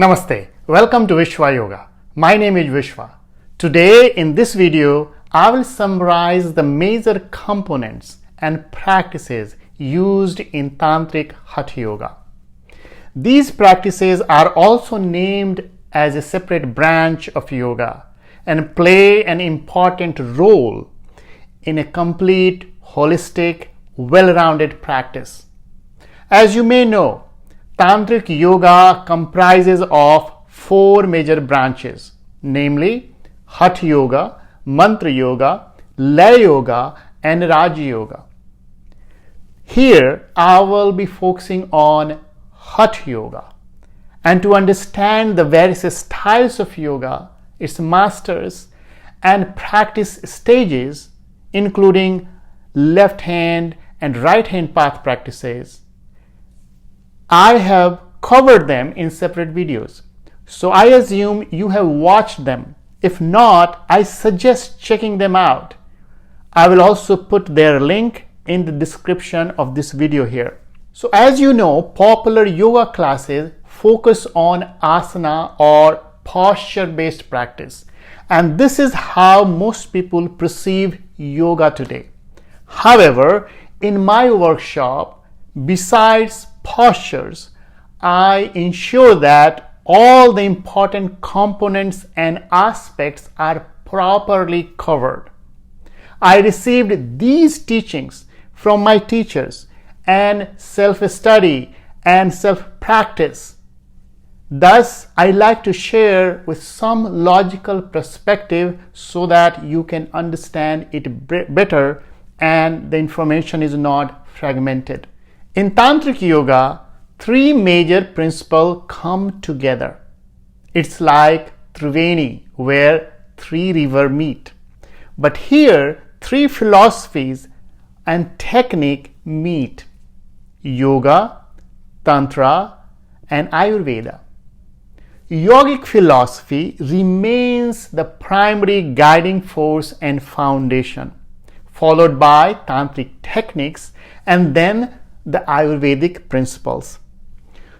Namaste. Welcome to Vishwa Yoga. My name is Vishwa. Today in this video, I will summarize the major components and practices used in Tantric Hatha Yoga. These practices are also named as a separate branch of yoga and play an important role in a complete, holistic, well-rounded practice. As you may know, Tantric Yoga comprises of four major branches, namely Hatha Yoga, Mantra Yoga, Laya Yoga, and Raja Yoga. Here, I will be focusing on Hatha Yoga. And to understand the various styles of yoga, its masters, and practice stages, including left hand and right hand path practices, I have covered them in separate videos. So I assume you have watched them. If not, I suggest checking them out. I will also put their link in the description of this video here. So as you know, popular yoga classes focus on asana or posture-based practice. And this is how most people perceive yoga today. However, in my workshop, besides postures, I ensure that all the important components and aspects are properly covered. I received these teachings from my teachers and self-study and self-practice. Thus, I like to share with some logical perspective so that you can understand it better and the information is not fragmented. In Tantric Yoga, three major principles come together. It's like Triveni, where three rivers meet. But here, three philosophies and technique meet: Yoga, Tantra, and Ayurveda. Yogic philosophy remains the primary guiding force and foundation, followed by Tantric techniques and then the Ayurvedic principles.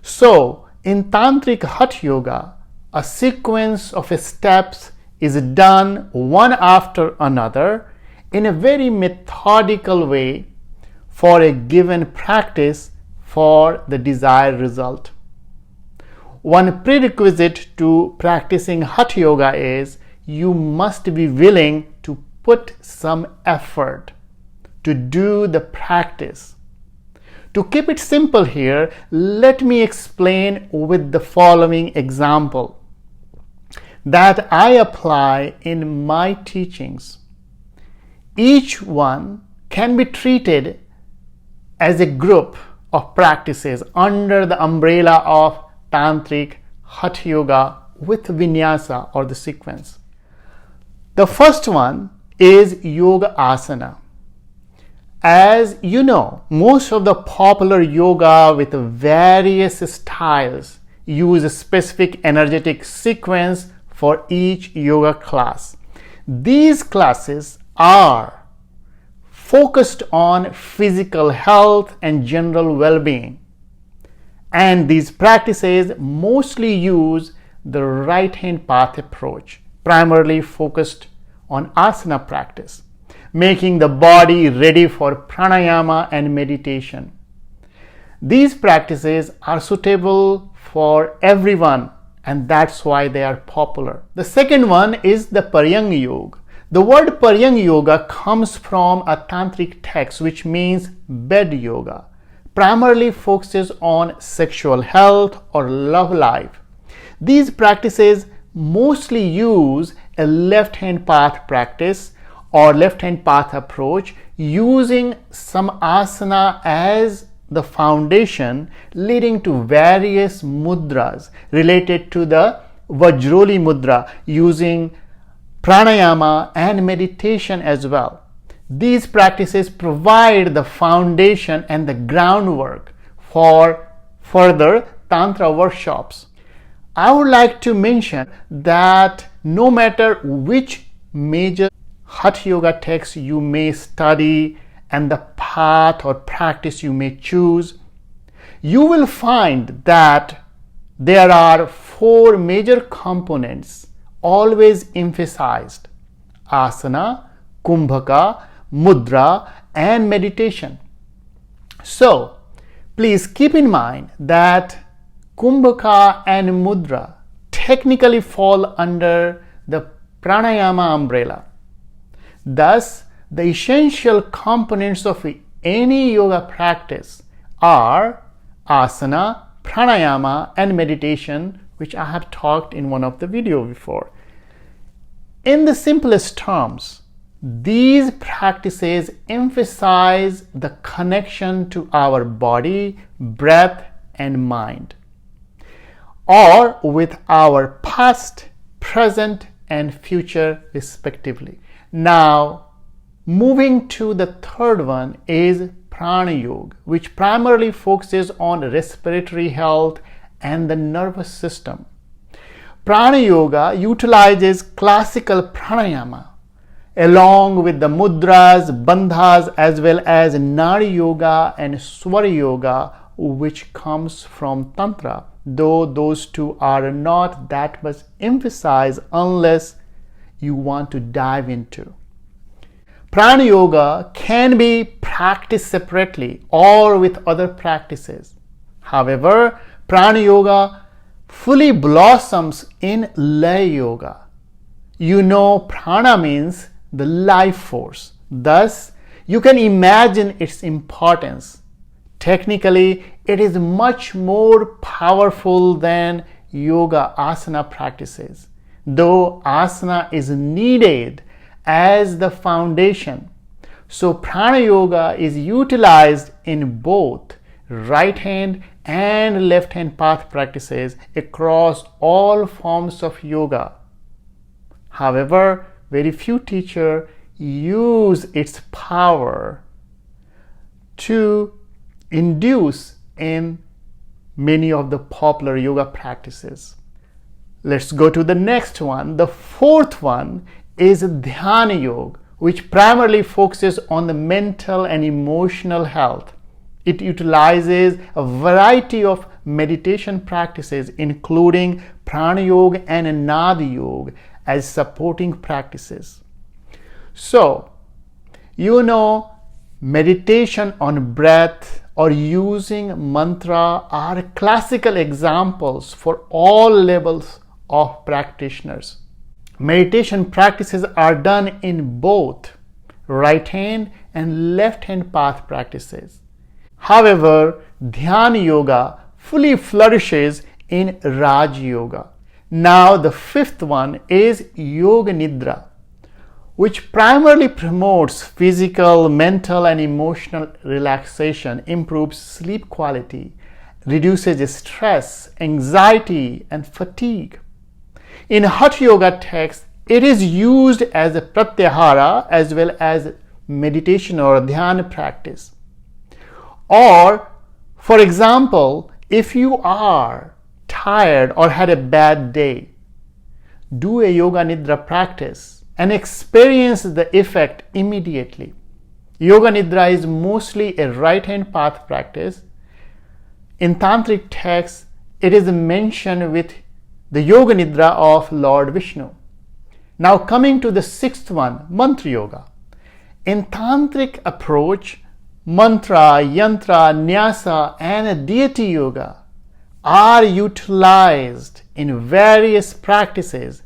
So, in Tantric Hatha Yoga, a sequence of steps is done one after another in a very methodical way for a given practice for the desired result. One prerequisite to practicing Hatha Yoga is you must be willing to put some effort to do the practice. To keep it simple here, let me explain with the following example that I apply in my teachings. Each one can be treated as a group of practices under the umbrella of Tantric Hatha Yoga with Vinyasa or the sequence. The first one is Yoga Asana. As you know, most of the popular yoga with various styles use a specific energetic sequence for each yoga class. These classes are focused on physical health and general well-being. And these practices mostly use the right hand path approach, primarily focused on asana practice, making the body ready for pranayama and meditation. These practices are suitable for everyone, and that's why they are popular. The second one is the Paryang Yoga. The word Paryang Yoga comes from a Tantric text which means bed yoga, primarily focuses on sexual health or love life. These practices mostly use a left hand path practice or left hand path approach, using some asana as the foundation, leading to various mudras related to the Vajroli mudra, using pranayama and meditation as well. These practices provide the foundation and the groundwork for further Tantra workshops. I would like to mention that no matter which major Hatha Yoga text you may study and the path or practice you may choose, you will find that there are four major components always emphasized: asana, kumbhaka, mudra, and meditation. So, please keep in mind that kumbhaka and mudra technically fall under the pranayama umbrella. Thus, the essential components of any yoga practice are asana, pranayama, and meditation, which I have talked in one of the videos before. In the simplest terms, these practices emphasize the connection to our body, breath, and mind, or with our past, present, and future respectively. Now, moving to the third one is Prana Yoga, which primarily focuses on respiratory health and the nervous system. Prana Yoga utilizes classical pranayama along with the mudras, bandhas, as well as Nadi Yoga and Swara Yoga, which comes from Tantra, though those two are not that much emphasized unless you want to dive into. Prana Yoga can be practiced separately or with other practices. However, Prana Yoga fully blossoms in Laya Yoga. You know, prana means the life force. Thus, you can imagine its importance. Technically, it is much more powerful than yoga asana practices, though asana is needed as the foundation. So prana yoga is utilized in both right hand and left hand path practices across all forms of yoga. However, very few teachers use its power to induce in many of the popular yoga practices. Let's go to the next one. The fourth one is Dhyana Yoga, which primarily focuses on the mental and emotional health. It utilizes a variety of meditation practices, including Prana Yoga and Nadi Yoga, as supporting practices. So, you know, meditation on breath or using mantra are classical examples for all levels of practitioners. Meditation practices are done in both right hand and left hand path practices. However, Dhyana Yoga fully flourishes in Raj Yoga. Now, the fifth one is Yoga Nidra, which primarily promotes physical, mental, and emotional relaxation, improves sleep quality, reduces stress, anxiety, and fatigue. In Hatha Yoga texts, it is used as a pratyahara as well as meditation or dhyana practice. Or, for example, if you are tired or had a bad day, do a Yoga Nidra practice and experience the effect immediately. Yoga Nidra is mostly a right hand path practice. In Tantric texts, it is mentioned with the Yoga Nidra of Lord Vishnu. Now coming to the sixth one, Mantra Yoga. In Tantric approach, mantra, yantra, nyasa, and deity yoga are utilized in various practices.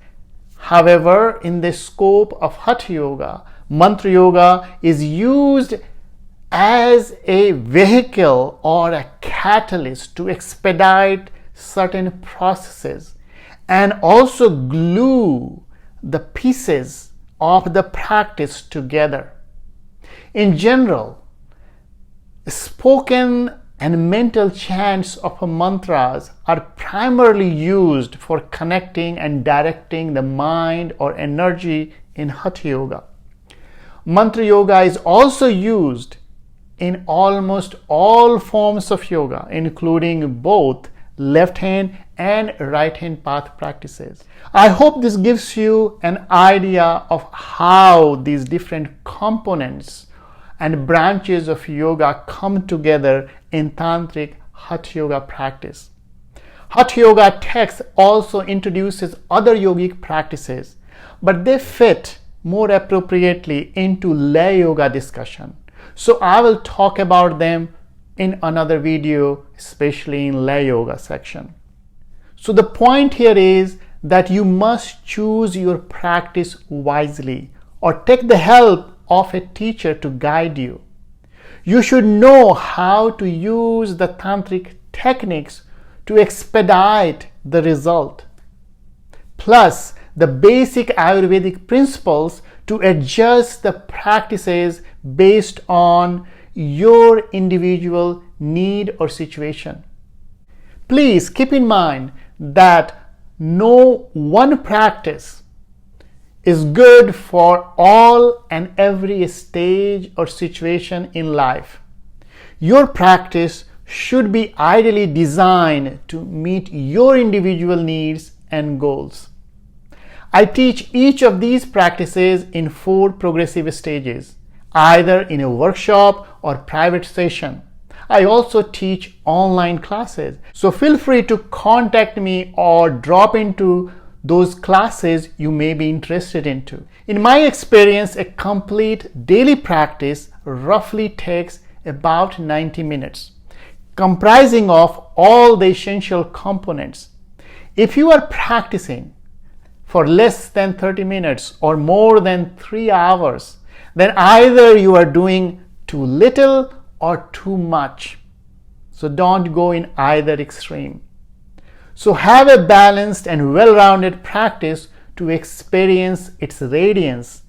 However, in the scope of Hatha Yoga, Mantra Yoga is used as a vehicle or a catalyst to expedite certain processes and also glue the pieces of the practice together. In general, spoken and mental chants of mantras are primarily used for connecting and directing the mind or energy in Hatha Yoga. Mantra Yoga is also used in almost all forms of yoga, including both left hand and right hand path practices. I hope this gives you an idea of how these different components and branches of yoga come together in Tantric Hatha Yoga practice. Hatha Yoga text also introduces other yogic practices, but they fit more appropriately into lay yoga discussion. So I will talk about them in another video, especially in lay yoga section. So the point here is that you must choose your practice wisely or take the help of a teacher to guide you. You should know how to use the tantric techniques to expedite the result, plus the basic Ayurvedic principles to adjust the practices based on your individual need or situation. Please keep in mind that no one practice is good for all and every stage or situation in life. Your practice should be ideally designed to meet your individual needs and goals. I teach each of these practices in 4 progressive stages, either in a workshop or private session. I also teach online classes, so feel free to contact me or drop into those classes you may be interested into. In my experience, a complete daily practice roughly takes about 90 minutes, comprising of all the essential components. If you are practicing for less than 30 minutes or more than 3 hours, then either you are doing too little or too much. So don't go in either extreme. So have a balanced and well-rounded practice to experience its radiance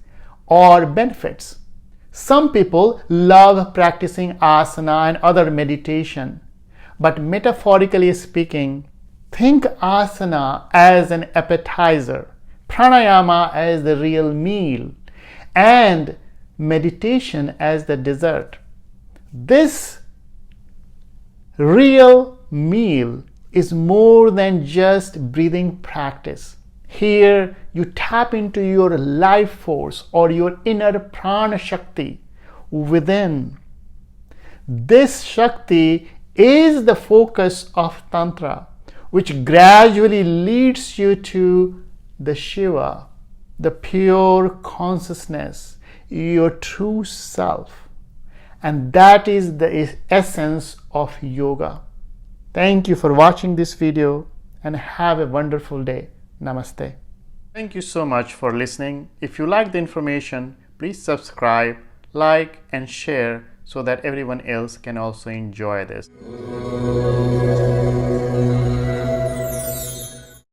or benefits. Some people love practicing asana and other meditation, but metaphorically speaking, think asana as an appetizer, pranayama as the real meal, and meditation as the dessert. This real meal is more than just breathing practice. Here you tap into your life force or your inner prana shakti within. This shakti is the focus of Tantra, which gradually leads you to the Shiva, the pure consciousness, your true self. And that is the essence of yoga. Thank you for watching this video and have a wonderful day. Namaste. Thank you so much for listening. If you like the information, please subscribe, like, and share so that everyone else can also enjoy this.